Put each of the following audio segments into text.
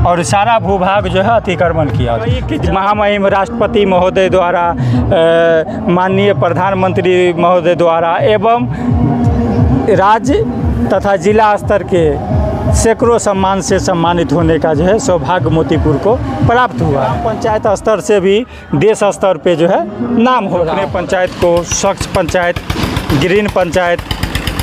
और सारा भूभाग जो है अतिक्रमण किया। महामहिम राष्ट्रपति महोदय द्वारा, माननीय प्रधानमंत्री महोदय द्वारा एवं राज्य तथा जिला स्तर के सैकड़ों सम्मान से सम्मानित होने का जो है सौभाग्य मोतीपुर को प्राप्त हुआ। पंचायत स्तर से भी देश स्तर पे जो है नाम हो रहा है। पंचायत को स्वच्छ पंचायत, ग्रीन पंचायत,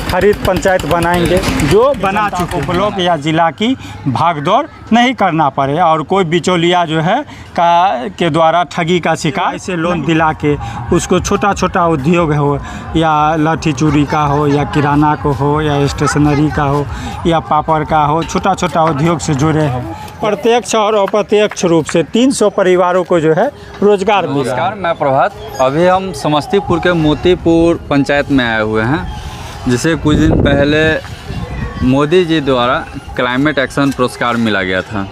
हरित पंचायत बनाएंगे, जो बना चुके ब्लॉक या जिला की भागदौड़ नहीं करना पड़े और कोई बिचौलिया जो है के द्वारा ठगी का शिकार, इसे लोन दिला के उसको छोटा छोटा उद्योग हो या लाठी चूड़ी का हो या किराना को हो या स्टेशनरी का हो या पापड़ का हो, छोटा छोटा उद्योग से जुड़े हैं। प्रत्यक्ष और अप्रत्यक्ष रूप से 300 परिवारों को जो है रोजगार मिला। नमस्कार, मैं प्रभात। अभी हम समस्तीपुर के मोतीपुर पंचायत में आए हुए हैं, जिसे कुछ दिन पहले मोदी जी द्वारा क्लाइमेट एक्शन पुरस्कार मिला गया था।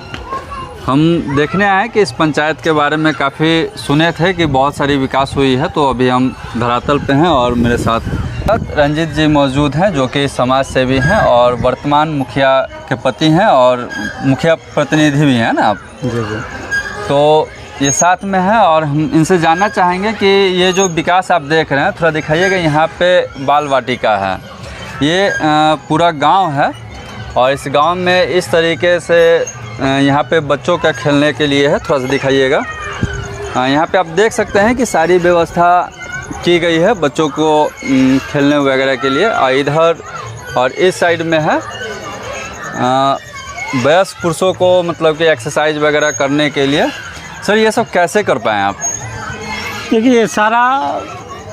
हम देखने आए कि इस पंचायत के बारे में काफ़ी सुने थे कि बहुत सारी विकास हुई है, तो अभी हम धरातल पे हैं और मेरे साथ रंजीत जी मौजूद हैं, जो कि समाज सेवी हैं और वर्तमान मुखिया के पति हैं और मुखिया प्रतिनिधि भी हैं ना आप? जी जी। तो ये साथ में है और हम इनसे जानना चाहेंगे कि ये जो विकास आप देख रहे हैं, थोड़ा दिखाइएगा। यहाँ पे बाल वाटिका है, ये पूरा गांव है और इस गांव में इस तरीके से यहाँ पे बच्चों का खेलने के लिए है। थोड़ा सा दिखाइएगा। यहाँ पे आप देख सकते हैं कि सारी व्यवस्था की गई है बच्चों को खेलने वगैरह के लिए। और इधर और इस साइड में है वयस्क पुरुषों को मतलब कि एक्सरसाइज वगैरह करने के लिए। सर, ये सब कैसे कर पाएँ आप? देखिए, ये सारा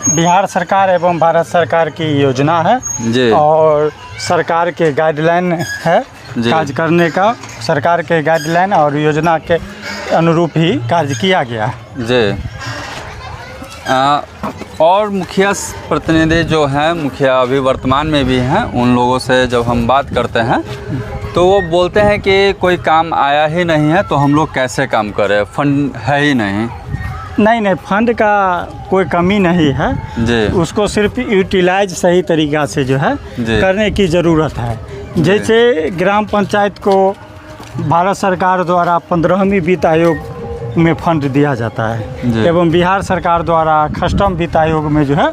बिहार सरकार एवं भारत सरकार की योजना है जी, और सरकार के गाइडलाइन है कार्य करने का। सरकार के गाइडलाइन और योजना के अनुरूप ही कार्य किया गया है जी। और मुखिया प्रतिनिधि जो हैं, मुखिया अभी वर्तमान में भी हैं, उन लोगों से जब हम बात करते हैं तो वो बोलते हैं कि कोई काम आया ही नहीं है, तो हम लोग कैसे काम करें, फंड है ही नहीं। नहीं, फंड का कोई कमी नहीं है जी, उसको सिर्फ यूटिलाइज सही तरीक़ा से जो है करने की ज़रूरत है। जैसे ग्राम पंचायत को भारत सरकार द्वारा 15वीं वित्त आयोग में फंड दिया जाता है एवं बिहार सरकार द्वारा कस्टम वित्त आयोग में जो है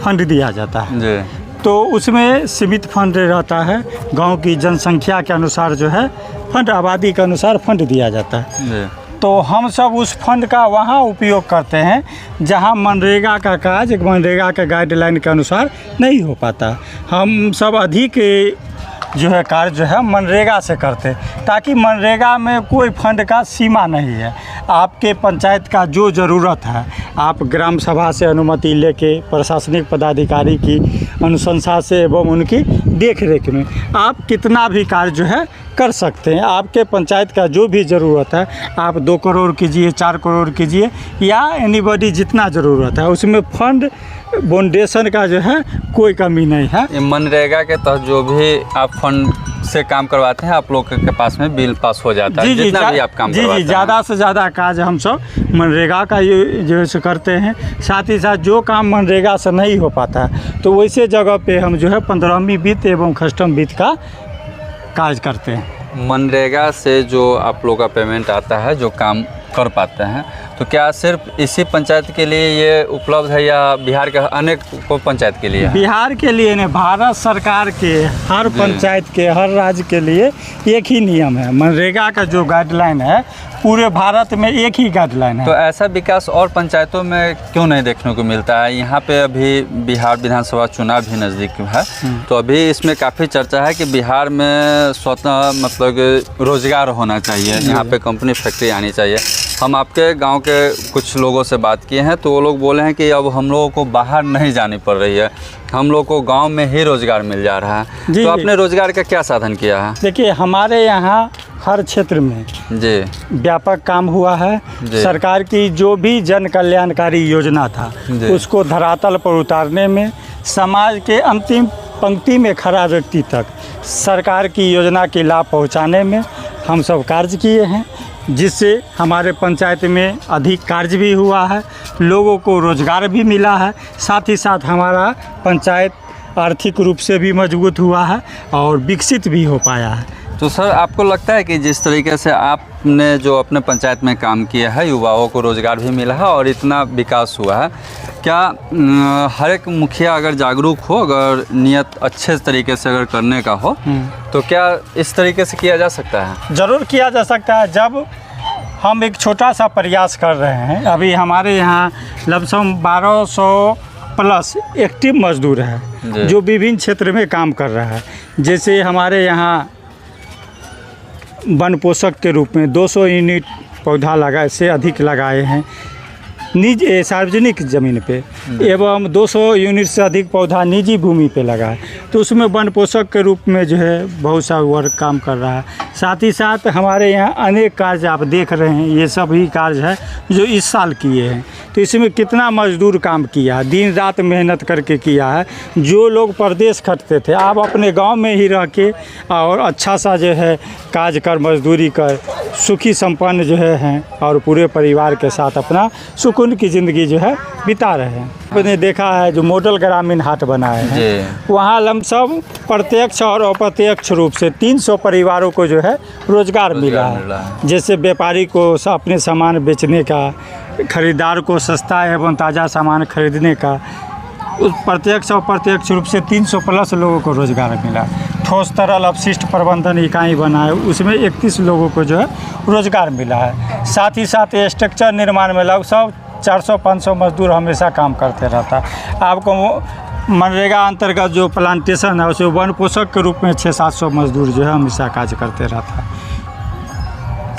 फंड दिया जाता है जी। तो उसमें सीमित फंड रहता है। गांव की जनसंख्या के अनुसार जो है फंड, आबादी के अनुसार फंड दिया जाता है जी। तो हम सब उस फंड का वहाँ उपयोग करते हैं जहाँ मनरेगा का काज मनरेगा के गाइडलाइन के अनुसार नहीं हो पाता। हम सब अधिक जो है कार्य जो है मनरेगा से करते हैं, ताकि मनरेगा में कोई फंड का सीमा नहीं है। आपके पंचायत का जो ज़रूरत है, आप ग्राम सभा से अनुमति लेके प्रशासनिक पदाधिकारी की अनुशंसा से एवं उनकी देख रेख में आप कितना भी कार्य जो है कर सकते हैं। आपके पंचायत का जो भी ज़रूरत है, आप 2 करोड़ कीजिए, 4 करोड़ कीजिए, या एनीबॉडी जितना ज़रूरत है, उसमें फंड फाउंडेशन का जो है कोई कमी नहीं है। मनरेगा के तहत जो भी आप फंड से काम करवाते हैं, आप लोग के पास में बिल पास हो जाता है जितना भी आप काम करवाते हैं। ज़्यादा से ज़्यादा काज हम सब मनरेगा का जो है करते हैं। साथ ही साथ जो काम मनरेगा से नहीं हो पाता है, तो वैसे जगह पे हम जो है 15वीं वित्त एवं कस्टम वित्त का काज करते हैं। मनरेगा से जो आप लोग का पेमेंट आता है, जो काम कर पाते हैं, तो क्या सिर्फ इसी पंचायत के लिए ये उपलब्ध है या बिहार के अनेक पंचायत के लिए? बिहार के लिए नहीं, भारत सरकार के हर पंचायत के, हर राज्य के लिए एक ही नियम है। मनरेगा का जो गाइडलाइन है पूरे भारत में एक ही गाइडलाइन है। तो ऐसा विकास और पंचायतों में क्यों नहीं देखने को मिलता है? यहाँ पे अभी बिहार विधानसभा चुनाव भी नज़दीक है, तो अभी इसमें काफ़ी चर्चा है कि बिहार में स्वतः मतलब रोजगार होना चाहिए, यहाँ पे कंपनी फैक्ट्री आनी चाहिए। हम आपके गांव के कुछ लोगों से बात किए हैं, तो वो लोग बोले हैं कि अब हम लोगों को बाहर नहीं जानी पड़ रही है, हम लोग को गांव में ही रोजगार मिल जा रहा है। तो आपने रोजगार का क्या साधन किया है? देखिए, हमारे यहाँ हर क्षेत्र में जी व्यापक काम हुआ है। सरकार की जो भी जन कल्याणकारी योजना था उसको धरातल पर उतारने में, समाज के अंतिम पंक्ति में खड़ा व्यक्ति तक सरकार की योजना के लाभ पहुँचाने में हम सब कार्य किए हैं, जिससे हमारे पंचायत में अधिक कार्य भी हुआ है, लोगों को रोजगार भी मिला है। साथ ही साथ हमारा पंचायत आर्थिक रूप से भी मजबूत हुआ है और विकसित भी हो पाया है। तो सर आपको लगता है कि जिस तरीके से आपने जो अपने पंचायत में काम किया है, युवाओं को रोज़गार भी मिला है और इतना विकास हुआ है, क्या हर एक मुखिया अगर जागरूक हो, अगर नियत अच्छे तरीके से अगर करने का हो, तो क्या इस तरीके से किया जा सकता है? ज़रूर किया जा सकता है। जब हम एक छोटा सा प्रयास कर रहे हैं, अभी हमारे यहाँ लमसम 1200 प्लस एक्टिव मजदूर है जो विभिन्न क्षेत्र में काम कर रहा है। जैसे हमारे यहाँ वन पोषक के रूप में 200 यूनिट पौधा लगा से अधिक लगाए हैं निजी सार्वजनिक ज़मीन पे, एवं 200 यूनिट से अधिक पौधा निजी भूमि पे लगा है। तो उसमें वन पोषक के रूप में जो है बहुत सा वर्क काम कर रहा है। साथ ही साथ हमारे यहाँ अनेक कार्य आप देख रहे हैं, ये सभी कार्य है जो इस साल किए हैं। तो इसमें कितना मजदूर काम किया है, दिन रात मेहनत करके किया है। जो लोग परदेश खटते थे, आप अपने गांव में ही रह के और अच्छा सा जो है काज कर मजदूरी कर सुखी संपन्न जो है हैं और पूरे परिवार के साथ अपना सुकून की ज़िंदगी जो है बिता रहे हैं। आपने देखा है जो मॉडल ग्रामीण हाट बनाए हैं, वहाँ लमसम प्रत्यक्ष और अप्रत्यक्ष रूप से 300 परिवारों को जो है रोजगार मिला है। जैसे व्यापारी को अपने सामान बेचने का, खरीदार को सस्ता एवं ताज़ा सामान खरीदने का, उस प्रत्यक्ष और अप्रत्यक्ष रूप से 300 प्लस लोगों को रोजगार मिला। ठोस तरल अपशिष्ट प्रबंधन इकाई बना है, उसमें 31 लोगों को जो है रोजगार मिला है। साथ ही साथ स्ट्रक्चर निर्माण में लगभग 400-500 मजदूर हमेशा काम करते रहता है। आपको मनरेगा अंतर्गत जो प्लांटेशन है उसे वन पोषक के रूप में 600-700 मजदूर जो है हमेशा कार्य करते रहता है।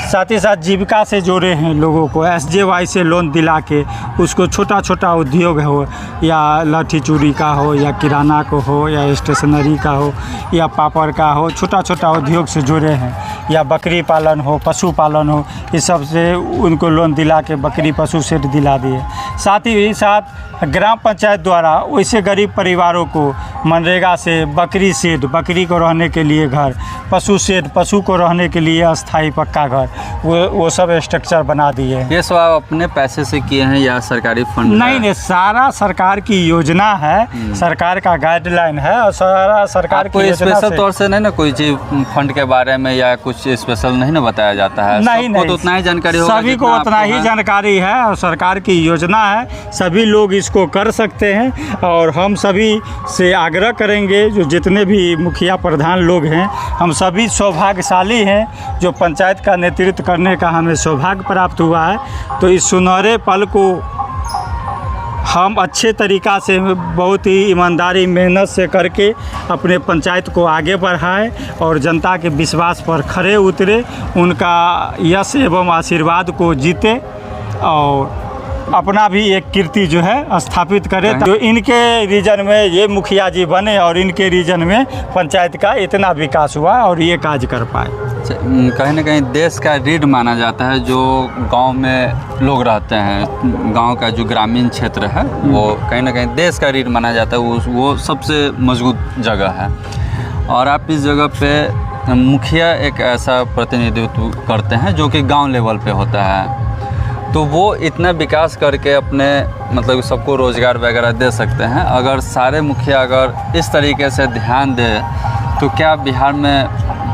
साथ ही साथ जीविका से जोड़े हैं लोगों को, SJY से लोन दिला के उसको छोटा छोटा उद्योग हो, या लाठी चूड़ी का हो, या किराना को हो, या स्टेशनरी का हो, या पापड़ का हो, छोटा छोटा उद्योग से जुड़े हैं। या बकरी पालन हो, पशु पालन हो, इस सब से उनको लोन दिला के बकरी पशु शेड दिला दिए। साथ ही साथ ग्राम पंचायत द्वारा वैसे गरीब परिवारों को मनरेगा से बकरी शेड, बकरी को रहने के लिए घर, पशु शेड, पशु को रहने के लिए अस्थाई पक्का घर, वो सब स्ट्रक्चर बना दिए। ये सब आप अपने पैसे से किए हैं या सरकारी फंड? नहीं, सारा सरकार की योजना है, सरकार का गाइडलाइन है और सारा सरकार की योजना से। स्पेशल तौर से नहीं ना कोई चीज फंड के बारे में या कुछ स्पेशल नहीं ना बताया जाता है? नहीं, तो उतना ही जानकारी होगा, सभी को उतना ही जानकारी है और सरकार की योजना है, सभी लोग इसको कर सकते हैं। और हम सभी से आग्रह करेंगे, जो जितने भी मुखिया प्रधान लोग हैं, हम सभी सौभाग्यशाली हैं जो पंचायत का नेतृत्व करने का हमें सौभाग्य प्राप्त हुआ है। तो इस सुनहरे पल को हम अच्छे तरीक़ा से बहुत ही ईमानदारी मेहनत से करके अपने पंचायत को आगे बढ़ाएं और जनता के विश्वास पर खरे उतरे, उनका यश एवं आशीर्वाद को जीते और अपना भी एक कीर्ति जो है स्थापित करें। जो इनके रीजन में ये मुखिया जी बने और इनके रीजन में पंचायत का इतना विकास हुआ और ये काज कर पाए। कहीं ना कहीं देश का रीढ़ माना जाता है जो गांव में लोग रहते हैं, गांव का जो ग्रामीण क्षेत्र है वो कहीं ना कहीं देश का रीढ़ माना जाता है, वो सबसे मजबूत जगह है। और आप इस जगह पे मुखिया एक ऐसा प्रतिनिधित्व करते हैं जो कि गांव लेवल पे होता है, तो वो इतना विकास करके अपने मतलब सबको रोज़गार वगैरह दे सकते हैं। अगर सारे मुखिया अगर इस तरीके से ध्यान दे तो क्या बिहार में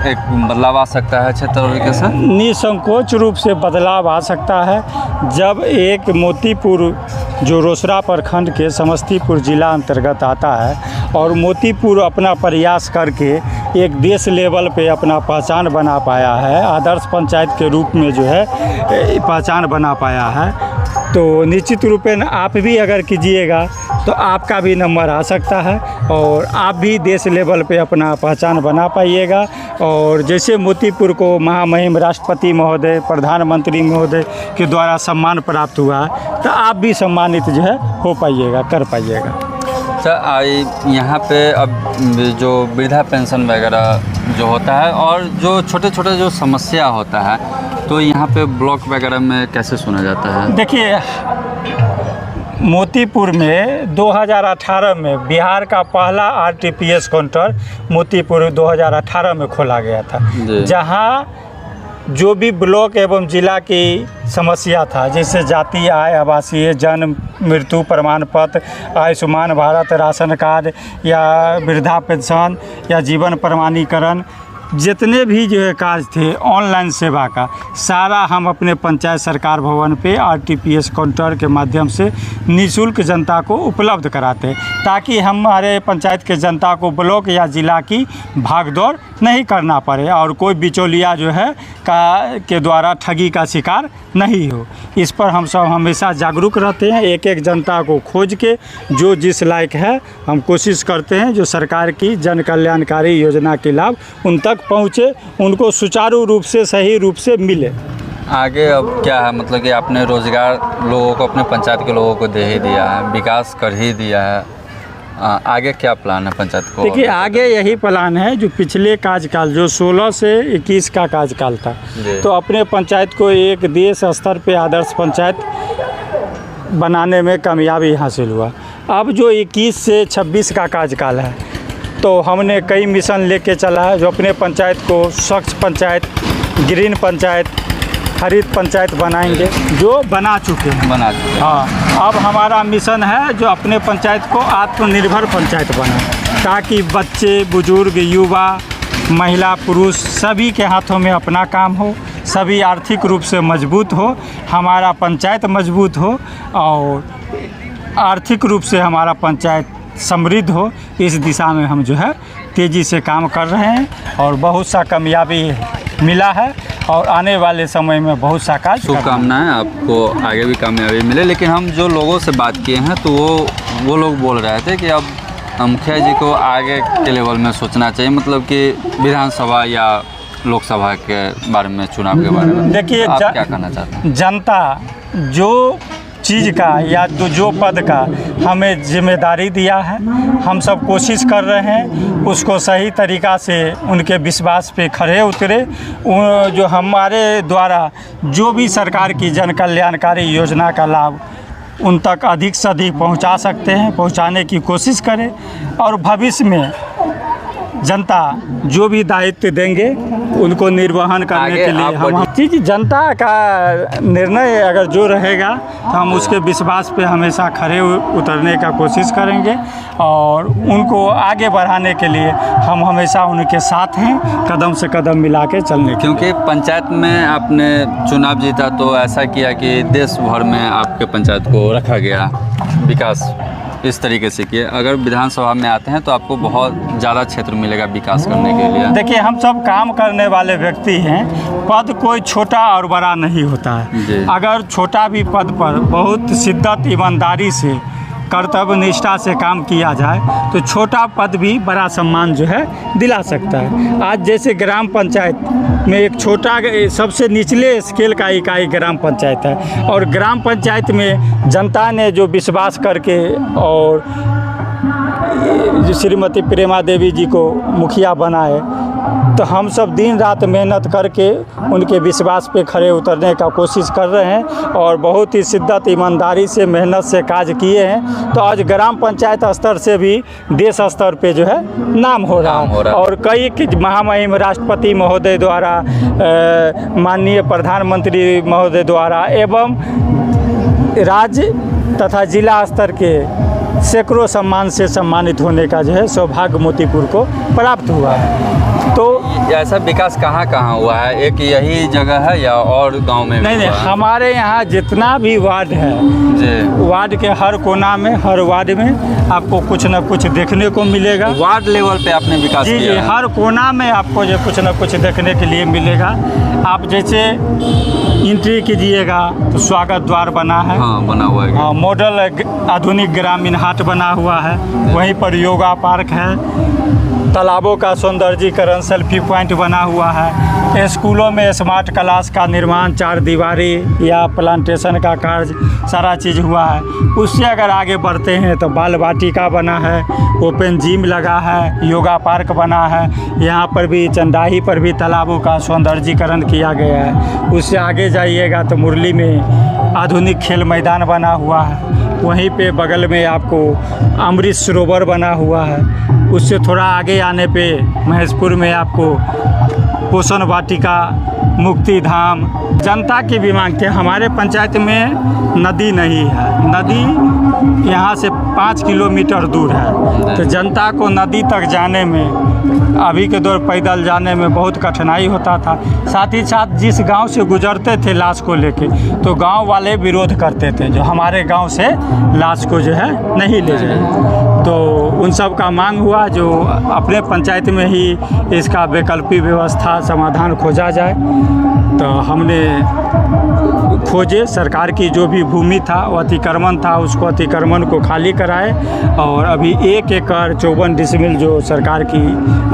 एक बदलाव आ सकता है अच्छे तरीके से? निसंकोच रूप से बदलाव आ सकता है। जब एक मोतीपुर जो रोसड़ा प्रखंड के समस्तीपुर ज़िला अंतर्गत आता है और मोतीपुर अपना प्रयास करके एक देश लेवल पे अपना पहचान बना पाया है, आदर्श पंचायत के रूप में जो है पहचान बना पाया है, तो निश्चित रूप में आप भी अगर कीजिएगा तो आपका भी नंबर आ सकता है और आप भी देश लेवल पे अपना पहचान बना पाइएगा। और जैसे मोतीपुर को महामहिम राष्ट्रपति महोदय, प्रधानमंत्री महोदय के द्वारा सम्मान प्राप्त हुआ है, तो आप भी सम्मानित जो है हो पाइएगा, कर पाइएगा। सर यहाँ पे अब जो वृद्धा पेंशन वगैरह जो होता है और जो छोटे छोटे जो समस्या होता है, तो यहाँ पे ब्लॉक वगैरह में कैसे सुना जाता है? देखिए, मोतीपुर में 2018 में बिहार का पहला RTPS काउंटर मोतीपुर 2018 में खोला गया था, जहाँ जो भी ब्लॉक एवं जिला की समस्या था, जैसे जाति, आय, आवासीय, जन्म मृत्यु प्रमाण पत्र, आयुष्मान भारत राशन कार्ड या वृद्धा पेंशन या जीवन प्रमाणीकरण, जितने भी जो है काज थे ऑनलाइन सेवा का सारा हम अपने पंचायत सरकार भवन पे RTPS काउंटर के माध्यम से निःशुल्क जनता को उपलब्ध कराते हैं, ताकि हमारे पंचायत के जनता को ब्लॉक या ज़िला की भागदौड़ नहीं करना पड़े और कोई बिचौलिया जो है के द्वारा ठगी का शिकार नहीं हो। इस पर हम सब हमेशा जागरूक रहते हैं। एक एक जनता को खोज के जो जिस लायक है हम कोशिश करते हैं जो सरकार की जन कल्याणकारी योजना के लाभ उन तक पहुँचे, उनको सुचारू रूप से सही रूप से मिले। आगे अब क्या है, मतलब कि आपने रोज़गार लोगों को, अपने पंचायत के लोगों को दे ही दिया है, विकास कर ही दिया है, आगे क्या प्लान है पंचायत को? देखिए आगे यही प्लान है जो पिछले कार्यकाल जो 16 से 21 का कार्यकाल था, तो अपने पंचायत को एक देश स्तर पे आदर्श पंचायत बनाने में कामयाबी हासिल हुआ। अब जो 21 से 26 का कार्यकाल है तो हमने कई मिशन लेके चला है जो अपने पंचायत को स्वच्छ पंचायत, ग्रीन पंचायत, हरित पंचायत बनाएंगे, जो बना चुके हैं। हाँ, अब हमारा मिशन है जो अपने पंचायत को आत्मनिर्भर पंचायत बनाए, ताकि बच्चे, बुजुर्ग, युवा, महिला, पुरुष सभी के हाथों में अपना काम हो, सभी आर्थिक रूप से मजबूत हो, हमारा पंचायत मजबूत हो और आर्थिक रूप से हमारा पंचायत समृद्ध हो। इस दिशा में हम जो है तेज़ी से काम कर रहे हैं और बहुत सा कामयाबी मिला है और आने वाले समय में बहुत सा कार्य। शुभकामनाएं आपको, आगे भी कामयाबी मिले। लेकिन हम जो लोगों से बात किए हैं तो वो लोग बोल रहे थे कि अब मुखिया जी को आगे के लेवल में सोचना चाहिए, मतलब कि विधानसभा या लोकसभा के बारे में, चुनाव के बारे में। देखिए आप क्या कहना चाहते हैं? जनता जो चीज़ का या जो पद का हमें जिम्मेदारी दिया है, हम सब कोशिश कर रहे हैं उसको सही तरीक़ा से उनके विश्वास पे खड़े उतरे। जो हमारे द्वारा जो भी सरकार की जन कल्याणकारी योजना का लाभ उन तक अधिक से अधिक पहुंचा सकते हैं, पहुंचाने की कोशिश करें और भविष्य में जनता जो भी दायित्व देंगे उनको निर्वहन करने के लिए हम चीज़ जनता का निर्णय अगर जो रहेगा तो हम उसके विश्वास पे हमेशा खड़े उतरने का कोशिश करेंगे और उनको आगे बढ़ाने के लिए हम हमेशा उनके साथ हैं, कदम से कदम मिला के चलने। क्योंकि पंचायत में आपने चुनाव जीता तो ऐसा किया कि देश भर में आपके पंचायत को रखा गया, विकास इस तरीके से किए। अगर विधानसभा में आते हैं तो आपको बहुत ज़्यादा क्षेत्र मिलेगा विकास करने के लिए। देखिए हम सब काम करने वाले व्यक्ति हैं, पद कोई छोटा और बड़ा नहीं होता है। अगर छोटा भी पद पर बहुत शिद्दत, ईमानदारी से, कर्तव्य निष्ठा से काम किया जाए तो छोटा पद भी बड़ा सम्मान जो है दिला सकता है। आज जैसे ग्राम पंचायत में एक छोटा सबसे निचले स्केल का इकाई ग्राम पंचायत है और ग्राम पंचायत में जनता ने जो विश्वास करके और श्रीमती प्रेमा देवी जी को मुखिया बनाए तो हम सब दिन रात मेहनत करके उनके विश्वास पे खड़े उतरने का कोशिश कर रहे हैं और बहुत ही शिद्दत, ईमानदारी से, मेहनत से काज किए हैं। तो आज ग्राम पंचायत स्तर से भी देश स्तर पे जो है नाम हो रहा है और कई महामहिम राष्ट्रपति महोदय द्वारा, माननीय प्रधानमंत्री महोदय द्वारा एवं राज्य तथा जिला स्तर के सैकड़ों सम्मान से सम्मानित होने का जो है सौभाग्य मोतीपुर को प्राप्त हुआ है। तो ऐसा विकास कहाँ कहाँ हुआ है? एक यही जगह है या और गांव में? नहीं, हमारे यहाँ जितना भी वार्ड है जी, वार्ड के हर कोना में, हर वार्ड में आपको कुछ न कुछ देखने को मिलेगा। वार्ड लेवल पे आपने विकास किया? जी, हर कोना में आपको जो कुछ न कुछ देखने के लिए मिलेगा। आप जैसे एंट्री कीजिएगा तो स्वागत द्वार बना है। हाँ, बना हुआ है। हाँ, मॉडल आधुनिक ग्रामीण हाट बना हुआ है। वहीं पर योगा पार्क है, तालाबों का सौंदर्यीकरण, सेल्फी पॉइंट बना हुआ है। स्कूलों में स्मार्ट क्लास का निर्माण, 4 दीवारी या प्लांटेशन का कार्य सारा चीज़ हुआ है। उससे अगर आगे बढ़ते हैं तो बाल वाटिका बना है, ओपन जिम लगा है, योगा पार्क बना है। यहाँ पर भी चंदाही पर भी तालाबों का सौंदर्यीकरण किया गया है। उससे आगे जाइएगा तो मुरली में आधुनिक खेल मैदान बना हुआ है। वहीं पे बगल में आपको अमृत सरोवर बना हुआ है। उससे थोड़ा आगे आने पे महेशपुर में आपको पोषण वाटिका, मुक्ति धाम। जनता की भी मांग थी। हमारे पंचायत में नदी नहीं है, नदी यहाँ से 5 किलोमीटर दूर है, तो जनता को नदी तक जाने में, अभी के दौर पैदल जाने में बहुत कठिनाई होता था। साथ ही साथ जिस गांव से गुजरते थे लाश को लेके, तो गांव वाले विरोध करते थे, जो हमारे गांव से लाश को जो है नहीं ले जाए। तो उन सब का मांग हुआ जो अपने पंचायत में ही इसका वैकल्पिक व्यवस्था समाधान खोजा जाए। तो हमने खोजे, सरकार की जो भी भूमि था वो अतिक्रमण था, उसको अतिक्रमण को खाली कराए और अभी 1 एकड़ 54 डिसमिल जो सरकार की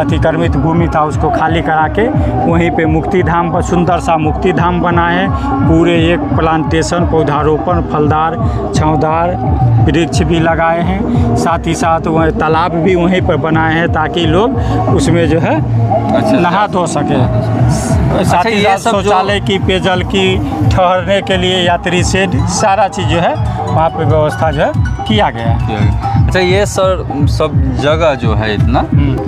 अतिक्रमित भूमि था उसको खाली करा के वहीं पे मुक्ति धाम पर सुंदर सा मुक्ति धाम बना है। पूरे एक प्लांटेशन, पौधारोपण, फलदार, छाँवदार वृक्ष भी लगाए हैं। साथ ही साथ वह तालाब भी वहीं पर बनाए हैं ताकि लोग उसमें जो है नहा धो सके। साथ ही साथ शौचालय की, पेयजल की, ठहरने के लिए यात्री शेड, सारा चीज़ जो है वहाँ पे व्यवस्था जो है किया गया है। अच्छा, ये सर सब जगह जो है इतना,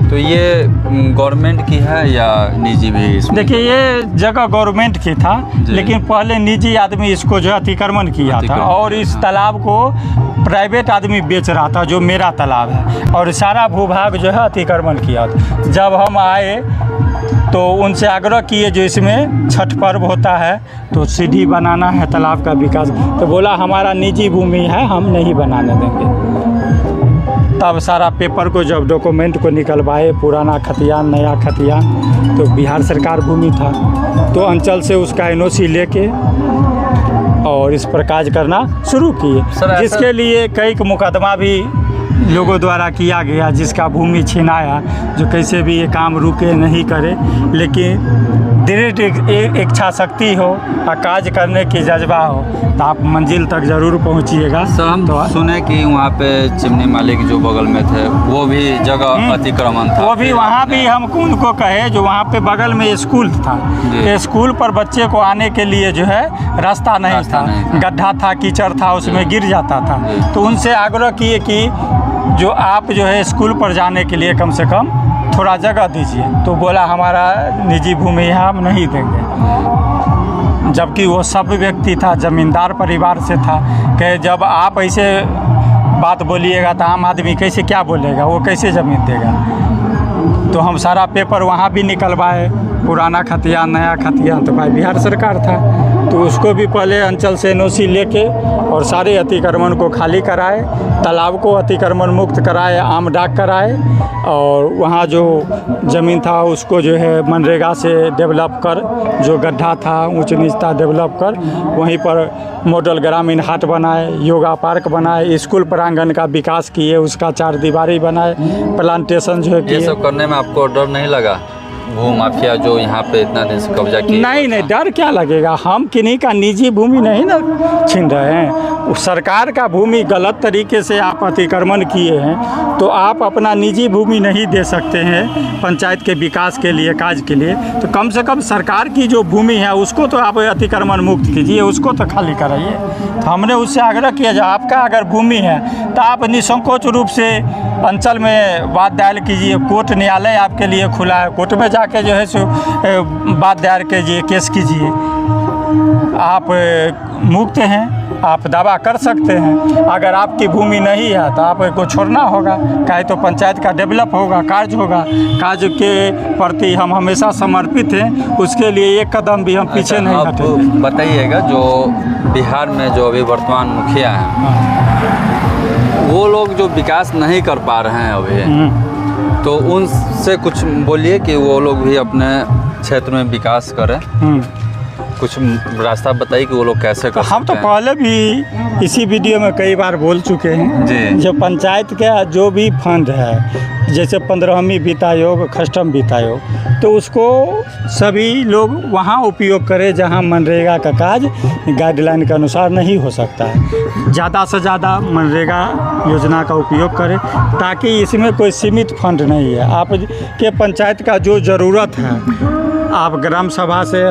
तो ये गवर्नमेंट की है या निजी भी इसमें? देखिए, ये जगह गवर्नमेंट की था, लेकिन पहले निजी आदमी इसको जो है अतिक्रमण किया था और इस तालाब को प्राइवेट आदमी बेच रहा था, जो मेरा तालाब है, और सारा भूभाग जो है अतिक्रमण किया था। जब हम आए तो उनसे आग्रह किए जो इसमें छठ पर्व होता है तो सीढ़ी बनाना है तालाब का विकास, तो बोला हमारा निजी भूमि है, हम नहीं बनाने देंगे। तब सारा पेपर को जब डॉक्यूमेंट को निकलवाए, पुराना खतियान, नया खतियान, तो बिहार सरकार भूमि था, तो अंचल से उसका NOC लेके और इस पर कार्य करना शुरू किए, जिसके लिए कई मुकदमा भी लोगों द्वारा किया गया, जिसका भूमि छिनाया, जो कैसे भी ये काम रुके नहीं करे, लेकिन दृढ़ इच्छा शक्ति हो और कार्य करने की जज्बा हो तो आप मंजिल तक ज़रूर पहुंचिएगा। सर, हम तो सुने कि वहाँ पे चिमनी मालिक जो बगल में थे वो भी जगह अतिक्रमण था, वो भी वहाँ भी हम उनको कहे, जो वहाँ पे बगल में स्कूल था, तो स्कूल पर बच्चे को आने के लिए जो है रास्ता नहीं था, गड्ढा था, कीचड़ था, उसमें गिर जाता था। तो उनसे आग्रह किए कि जो आप जो है स्कूल पर जाने के लिए कम से कम थोड़ा जगह दीजिए, तो बोला हमारा निजी भूमि है, हम नहीं देंगे। जबकि वो सब व्यक्ति था, ज़मींदार परिवार से था, कि जब आप ऐसे बात बोलिएगा तो आम आदमी कैसे क्या बोलेगा, वो कैसे ज़मीन देगा। तो हम सारा पेपर वहाँ भी निकलवाए, पुराना खतियान, नया खतियान, तो भाई बिहार सरकार था, तो उसको भी पहले अंचल से NOC लेके और सारे अतिक्रमण को खाली कराए, तालाब को अतिक्रमण मुक्त कराए, आम डाक कराए, और वहाँ जो ज़मीन था उसको जो है मनरेगा से डेवलप कर, जो गड्ढा था ऊंच नीच था डेवलप कर, वहीं पर मॉडल ग्रामीण हाट बनाए, योगा पार्क बनाए, स्कूल प्रांगण का विकास किए, उसका 4 दीवारी बनाए, प्लांटेशन जो है किए। ये सब करने में आपको डर नहीं लगा? भू माफिया जो यहाँ पे इतना दिन से कब्जा किया? नहीं, डर क्या लगेगा, हम किन्हीं का निजी भूमि नहीं ना छीन रहे हैं। सरकार का भूमि गलत तरीके से आप अतिक्रमण किए हैं, तो आप अपना निजी भूमि नहीं दे सकते हैं पंचायत के विकास के लिए, कार्य के लिए, तो कम से कम सरकार की जो भूमि है उसको तो आप अतिक्रमण मुक्त कीजिए, उसको तो खाली कराइए। तो हमने उससे आग्रह किया, जो आपका अगर भूमि है तो आप निसंकोच रूप से अंचल में बात दायर कीजिए, कोर्ट न्यायालय आपके लिए खुला है, कोर्ट में जाके जो है सो बात दायर कीजिए, केस कीजिए, आप मुक्त हैं, आप दावा कर सकते हैं। अगर आपकी भूमि नहीं है तो आपको छोड़ना होगा, काहे तो पंचायत का डेवलप होगा, कार्य होगा, कार्य के प्रति हम हमेशा समर्पित हैं, उसके लिए एक कदम भी हम पीछे नहीं हटेंगे। बताइएगा, जो बिहार में जो अभी वर्तमान मुखिया हैं, वो लोग जो विकास नहीं कर पा रहे हैं अभी, तो उनसे कुछ बोलिए कि वो लोग भी अपने क्षेत्र में विकास करें, कुछ रास्ता बताइए कि वो लोग कैसे कर सकते हैं। हम तो पहले भी इसी वीडियो में कई बार बोल चुके हैं जी। जो पंचायत का जो भी फंड है, जैसे 15वीं वित्त आयोग, कस्टम वित्त आयोग, तो उसको सभी लोग वहाँ उपयोग करें जहाँ मनरेगा का कार्य गाइडलाइन के अनुसार नहीं हो सकता है। ज़्यादा से ज़्यादा मनरेगा योजना का उपयोग करें, ताकि इसमें कोई सीमित फंड नहीं है। आप के पंचायत का जो ज़रूरत है आप ग्राम सभा से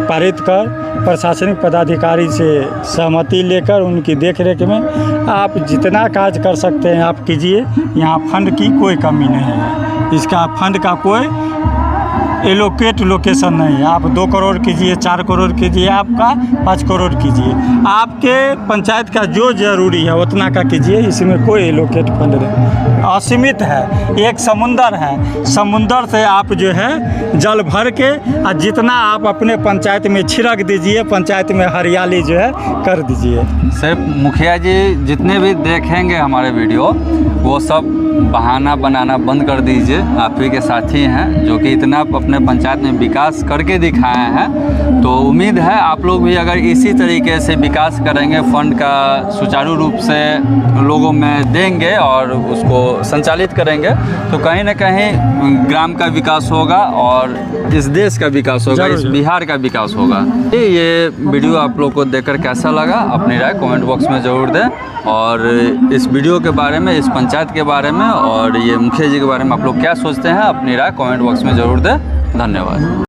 पारित कर, प्रशासनिक पदाधिकारी से सहमति लेकर उनकी देखरेख में आप जितना कार्य कर सकते हैं आप कीजिए। यहाँ फंड की कोई कमी नहीं है, इसका फंड का कोई एलोकेट लोकेशन नहीं है। आप 2 करोड़ कीजिए, 4 करोड़ कीजिए, आपका 5 करोड़ कीजिए, आपके पंचायत का जो ज़रूरी है उतना का कीजिए। इसमें कोई एलोकेट फंड नहीं, असीमित है। एक समुंदर है, समुंदर से आप जो है जल भर के और जितना आप अपने पंचायत में छिड़क दीजिए, पंचायत में हरियाली जो है कर दीजिए। सिर्फ मुखिया जी जितने भी देखेंगे हमारे वीडियो, वो सब बहाना बनाना बंद कर दीजिए। आप ही के साथी हैं जो कि इतना अपने पंचायत में विकास करके दिखाए हैं, तो उम्मीद है आप लोग भी अगर इसी तरीके से विकास करेंगे, फंड का सुचारू रूप से लोगों में देंगे और उसको संचालित करेंगे, तो कहीं ना कहीं ग्राम का विकास होगा और इस देश का विकास होगा, इस बिहार का विकास होगा। ये वीडियो आप लोग को देखकर कैसा लगा, अपनी राय कमेंट बॉक्स में ज़रूर दें। और इस वीडियो के बारे में, इस पंचायत के बारे में और ये मुखिया जी के बारे में आप लोग क्या सोचते हैं, अपनी राय कमेंट बॉक्स में ज़रूर दें। धन्यवाद।